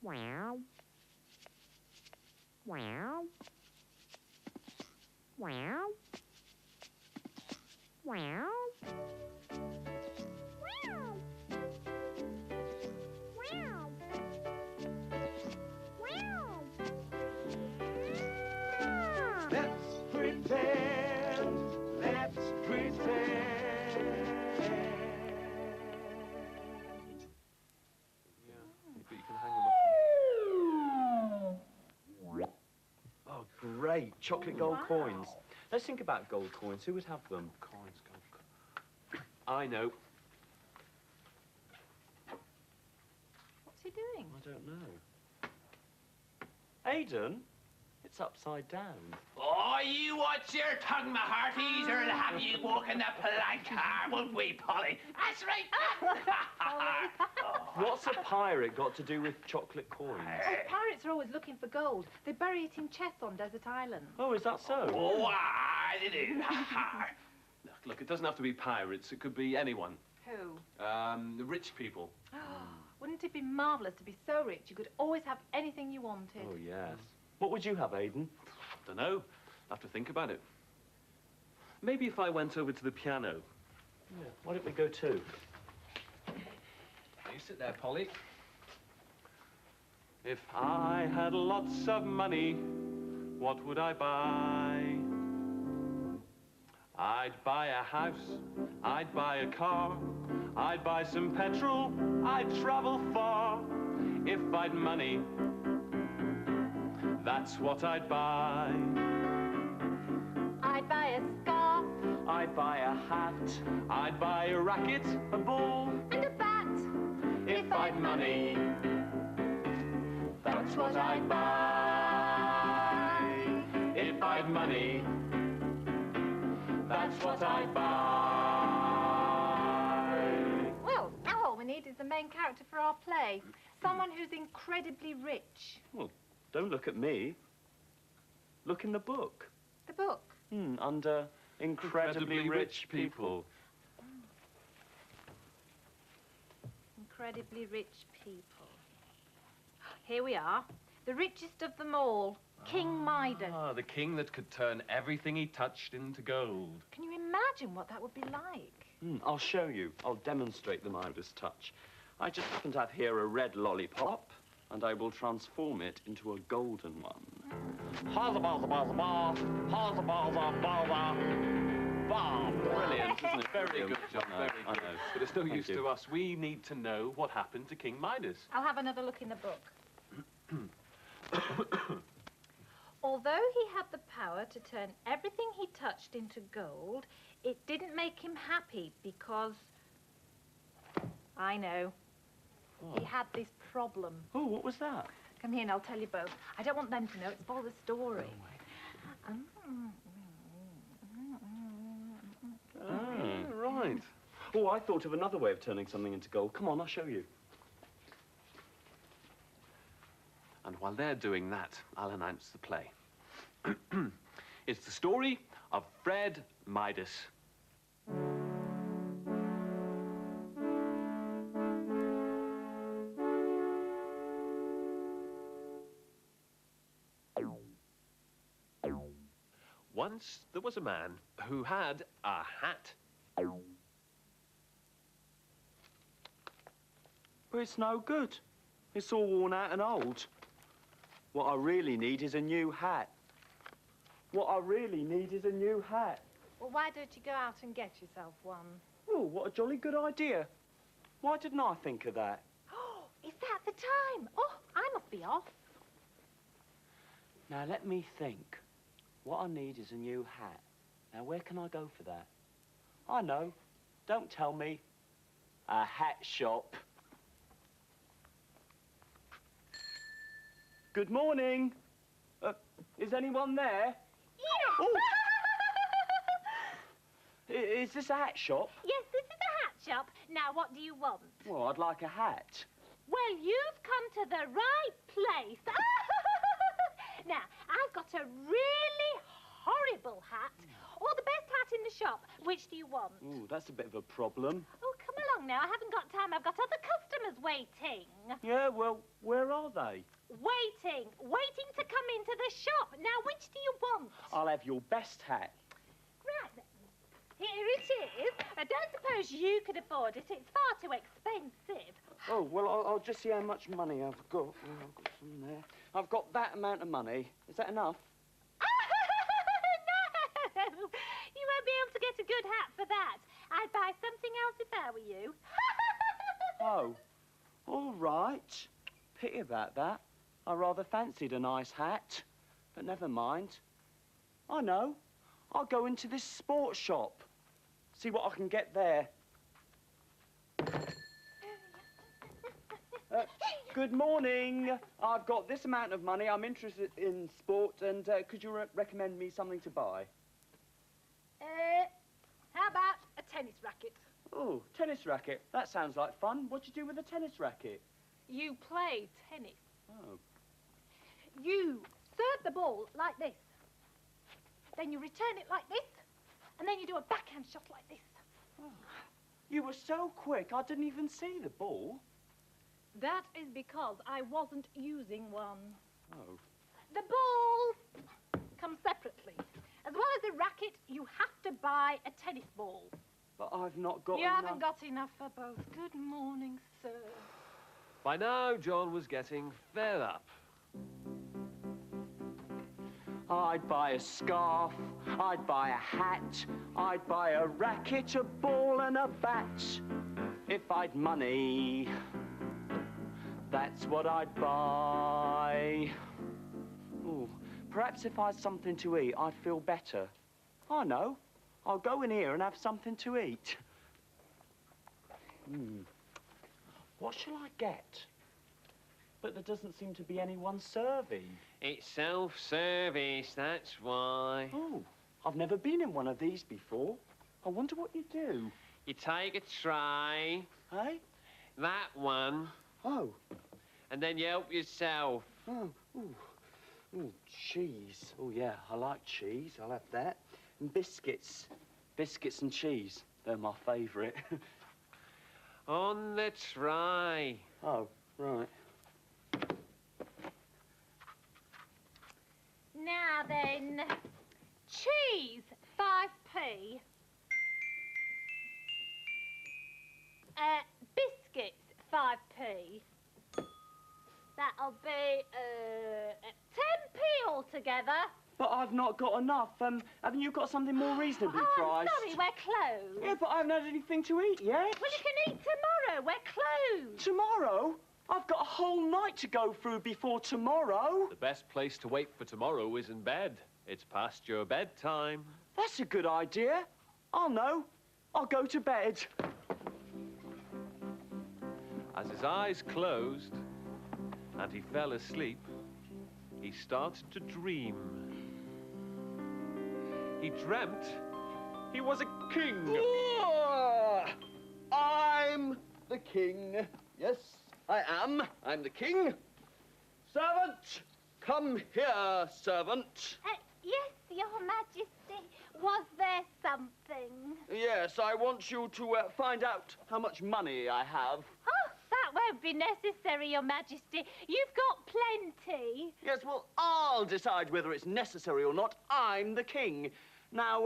Wow. Wow. Wow. Wow. Wow. Wow. Wow. Let's pretend. Let's pretend. Yeah, but you can hang them up. Oh, great. Chocolate gold coins. Let's think about gold coins. Who would have them? Coins, gold. I know. What's he doing? I don't know. Aidan, it's upside down. Oh, you watch your tongue, my hearties, or I'll have you walking the plank car, won't we, Polly? That's right. What's a pirate got to do with chocolate coins? Pirates are always looking for gold. They bury it in chests on desert islands. Oh, is that so? Oh, I do. Look, it doesn't have to be pirates. It could be anyone. Who? The rich people. Wouldn't it be marvellous to be so rich you could always have anything you wanted? Oh, yes. What would you have, Aidan? Don't know. Have to think about it. Maybe if I went over to the piano. Yeah. Why don't we go too? You sit there, Polly. If I had lots of money, what would I buy? I'd buy a house, I'd buy a car, I'd buy some petrol, I'd travel far. If I'd money, that's what I'd buy. I'd buy a scarf. I'd buy a hat. I'd buy a racket, a ball, And a bat. if I'd money. That's what I'd buy. If I'd money, that's what I'd buy. Well, now all we need is the main character for our play. Someone who's incredibly rich. Well, don't look at me. Look in the book. The book. Under incredibly rich people. Incredibly rich people. Here we are. The richest of them all. King Midas. Ah, the king that could turn everything he touched into gold. Can you imagine what that would be like? I'll show you. I'll demonstrate the Midas touch. I just happen to have here a red lollipop, and I will transform it into a golden one. Brilliant, isn't it? Very good job. I know. But it's no Thank use you. to us. We need to know what happened to King Midas. I'll have another look in the book. Although he had the power to turn everything he touched into gold, it didn't make him happy because... I know. What? He had this problem. Oh, what was that? Come here and I'll tell you both. I don't want them to know. It's for the story. Right. Oh, I thought of another way of turning something into gold. Come on, I'll show you. And while they're doing that, I'll announce the play. It's the story of Fred Midas. Once there was a man who had a hat. But it's no good. It's all worn out and old. What I really need is a new hat. What I really need is a new hat. Well, why don't you go out and get yourself one? Oh, what a jolly good idea. Why didn't I think of that? Oh, is that the time? Oh, I must be off. Now, let me think. What I need is a new hat. Now, where can I go for that? I know. Don't tell me. A hat shop. Good morning. Is anyone there? Yes! Oh. Is this a hat shop? Yes, this is the hat shop. Now, what do you want? Well, I'd like a hat. Well, you've come to the right place. Now, I've got a really horrible hat, or the best hat in the shop. Which do you want? Ooh, that's a bit of a problem. Oh, come along along now. I haven't got time. I've got other customers waiting. Yeah, well, where are they? Waiting to come into the shop. Now, which do you want? I'll have your best hat. Right then. Here it is. I don't suppose you could afford it. It's far too expensive. Oh, well, I'll just see how much money I've got. Oh, I've got some there. I've got that amount of money. Is that enough? No! You won't be able to get a good hat for that. I'd buy something else if I were you. Oh, all right. Pity about that. I rather fancied a nice hat. But never mind. I know. I'll go into this sports shop. See what I can get there. Good morning. I've got this amount of money. I'm interested in sport, and could you recommend me something to buy? How about a tennis racket? Oh, tennis racket. That sounds like fun. What do you do with a tennis racket? You play tennis. Oh. You serve the ball like this. Then you return it like this. And then you do a backhand shot like this. Oh. You were so quick, I didn't even see the ball. That is because I wasn't using one. Oh. The ball comes separately. As well as the racket, you have to buy a tennis ball. But I've not got You enough. haven't got enough for both. Good morning, sir. By now, John was getting fed up. I'd buy a scarf, I'd buy a hat, I'd buy a racket, a ball and a bat. If I'd money, that's what I'd buy. Ooh, perhaps if I had something to eat, I'd feel better. I know. I'll go in here and have something to eat. What shall I get? But there doesn't seem to be anyone serving. It's self-service, that's why. Oh, I've never been in one of these before. I wonder what you do. You take a tray, Hey? that one, Oh. and then you help yourself. Oh. Ooh. Ooh, cheese. Oh, yeah, I like cheese. I'll have that. And biscuits. Biscuits and cheese. They're my favourite. On the tray. Oh, right. Now then, cheese, 5p. Biscuits, 5p. That'll be 10p altogether. But I've not got enough. Haven't you got something more reasonably Oh, I'm priced? sorry, we're closed. Yeah, but I haven't had anything to eat yet. Well, you can eat tomorrow. We're closed. Tomorrow? I've got a whole night to go through before tomorrow. The best place to wait for tomorrow is in bed. It's past your bedtime. That's a good idea. I'll know. I'll go to bed. As his eyes closed and he fell asleep, he started to dream. He dreamt he was a king. I'm the king. Yes, I am. I'm the king. Servant, come here, servant. Yes, Your Majesty. Was there something? Yes, I want you to find out how much money I have. Oh, that won't be necessary, Your Majesty. You've got plenty. Yes, well, I'll decide whether it's necessary or not. I'm the king. Now,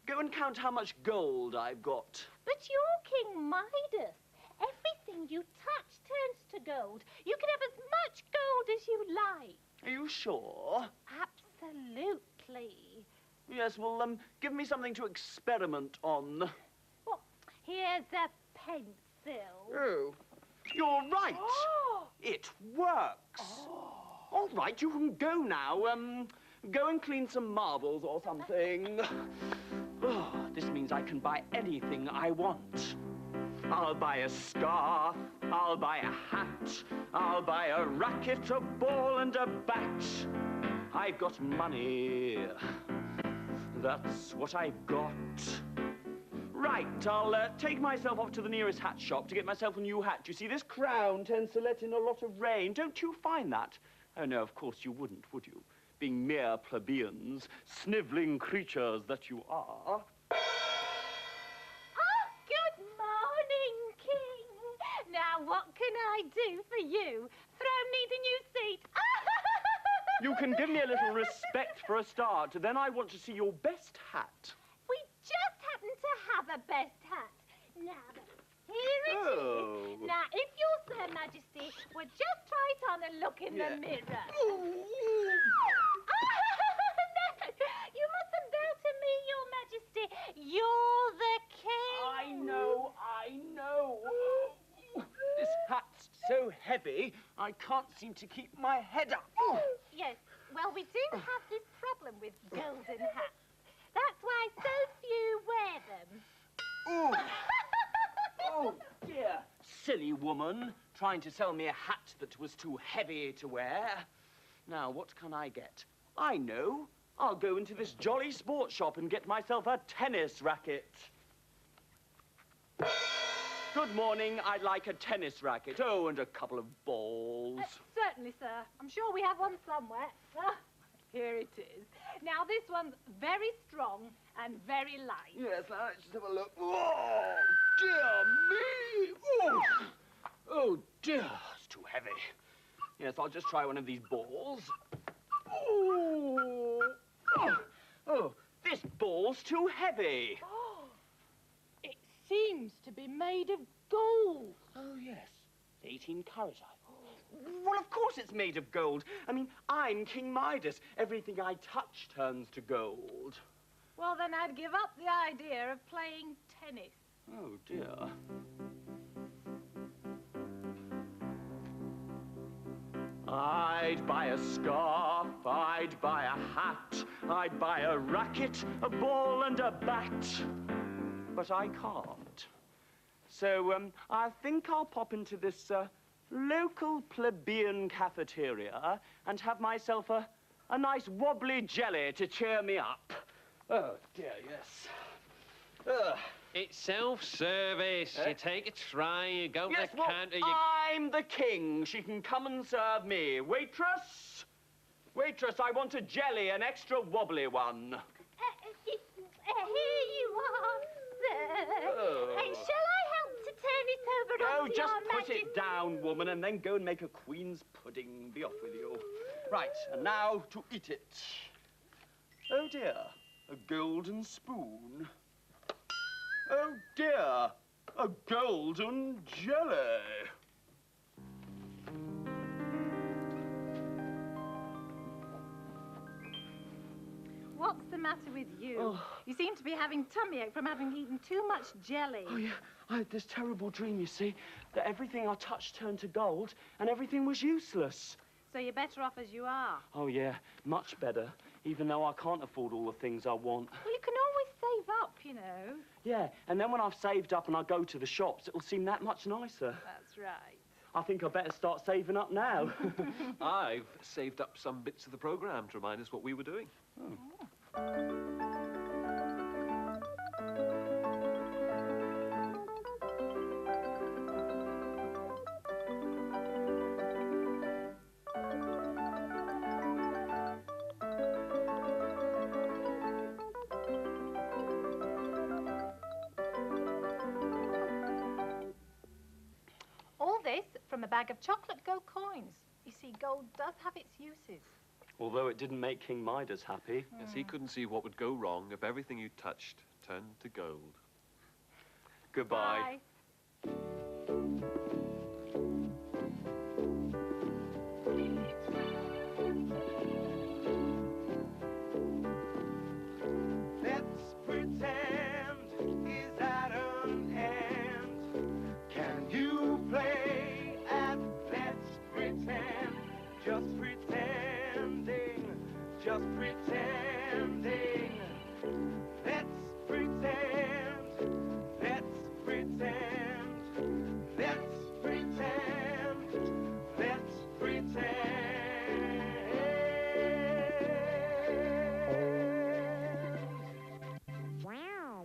go and count how much gold I've got. But you're King Midas. Everything you touch turns to gold. You can have as much gold as you like. Are you sure? Absolutely. Yes, well, give me something to experiment on. Well, here's a pencil. Oh, you're right. Oh. It works. All right, you can go now. Go and clean some marbles or something. Oh, this means I can buy anything I want. I'll buy a scarf, I'll buy a hat, I'll buy a racket, a ball and a bat. I've got money. That's what I've got. Right, I'll take myself off to the nearest hat shop to get myself a new hat. You see, this crown tends to let in a lot of rain. Don't you find that? Oh, no, of course you wouldn't, would you? Being mere plebeians, snivelling creatures that you are. Oh, good morning, what can I do for you? Throne needs a new seat. You can give me a little respect for a start. Then I want to see your best hat. We just happen to have a best hat. Now, here it is. Now, if your Sir Majesty would just try it on and look in the mirror. No, you mustn't bow to me, Your Majesty. You're the king. I know. This hat's so heavy, I can't seem to keep my head up. Yes, well, we do have this problem with golden hats. That's why so few wear them. Oh, dear. Silly woman, trying to sell me a hat that was too heavy to wear. Now, what can I get? I know. I'll go into this jolly sports shop and get myself a tennis racket. Good morning. I'd like a tennis racket. Oh, and a couple of balls. Certainly, sir. I'm sure we have one somewhere. Here it is. Now, this one's very strong and very light. Yes, now let's just have a look. Oh, dear me! Oh, dear, it's too heavy. Yes, I'll just try one of these balls. Oh, this ball's too heavy. It seems to be made of gold. Oh, yes. 18 carat. Well, of course it's made of gold. I mean, I'm King Midas. Everything I touch turns to gold. Well, then I'd give up the idea of playing tennis. Oh, dear. I'd buy a scarf, I'd buy a hat, I'd buy a racket, a ball and a bat. But I can't. So, I think I'll pop into this, local plebeian cafeteria and have myself a nice wobbly jelly to cheer me up. Oh, dear, yes. It's self-service. You take a try, you go Yes, to the well, counter, you... I'm the king. She can come and serve me. Waitress! Waitress, I want a jelly, an extra wobbly one. Here you are, sir. Oh. And shall I help to turn it over No, onto just Your put Majesty? it down, woman, and then go and make a queen's pudding. Be off with you. Right, and now to eat it. Oh, dear, a golden spoon. Oh, dear, a golden jelly. What's the matter with you? Oh. You seem to be having tummy ache from having eaten too much jelly. Oh, yeah, I had this terrible dream, you see, that everything I touched turned to gold and everything was useless. So you're better off as you are. Oh, yeah, much better, even though I can't afford all the things I want. Well, you can always save up, you know. Yeah, and then when I've saved up and I go to the shops, it'll seem that much nicer. That's right. I think I better start saving up now. I've saved up some bits of the programme to remind us what we were doing. All this from a bag of chocolate gold coins. You see, gold does have its uses. Although it didn't make King Midas happy. Yes, he couldn't see what would go wrong if everything you touched turned to gold. Goodbye. Bye. Let's pretend, is that an end? Can you play at let's pretend? Just pretending, just pretending. Let's